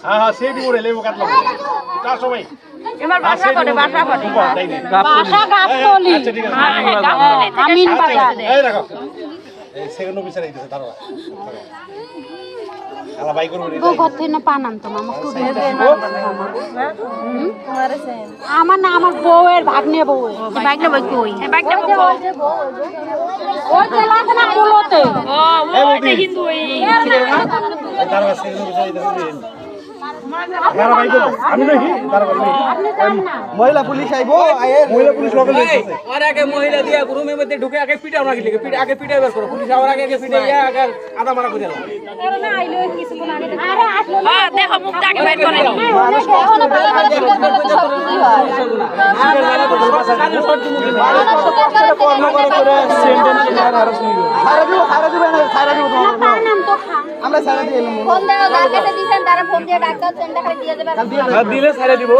হ্যাঁ হ্যাঁ সেই দিব রে লেবু কাটলাম চার সময় এবার বাসা করে বাসা করে বাসা গাবতলি আচ্ছা ঠিক আছে আমিন বাজার এই রাখো এই সেকেন্ড অফিসার আইতেছে দাঁড়াও আলা বাই করব রে ঘর থেকে না পান আনতো মামা আমার না আমার বউয়ের ভাগ্নে বউয়ের বাইকটা বই কই বাইকটা বই ওই যে লাগে না পুলোতে ও ওইটা হিন্দু ওই দাঁড়াও সেকেন্ড অফিসার আইতেছে দাঁড়াও বাই করব আমি নাকি দাঁড়াও আপনি যান না মহিলা পুলিশ আইবো মহিলা পুলিশ লোকাল আর আগে মহিলা দিয়া রুমের মধ্যে ঢুকে আগে পিটাও না গেলে আগে পিটাই বের করো পুলিশ আবার আগে পিটাইয়া আগে আদা মারা করে দাও কারণ আইলো কিছুক্ষণ আগে আরে আসলো না হ্যাঁ দেখো মুখটা আগে বাইর করে পান আনতো খা আমরা সারা দিয়ে ফোন দেওয়া কার কাছে দিছেন তারা ফোন দিয়ে ডাক দাও সেন্টারে দিয়ে দেবে দিলে ছেড়ে দিব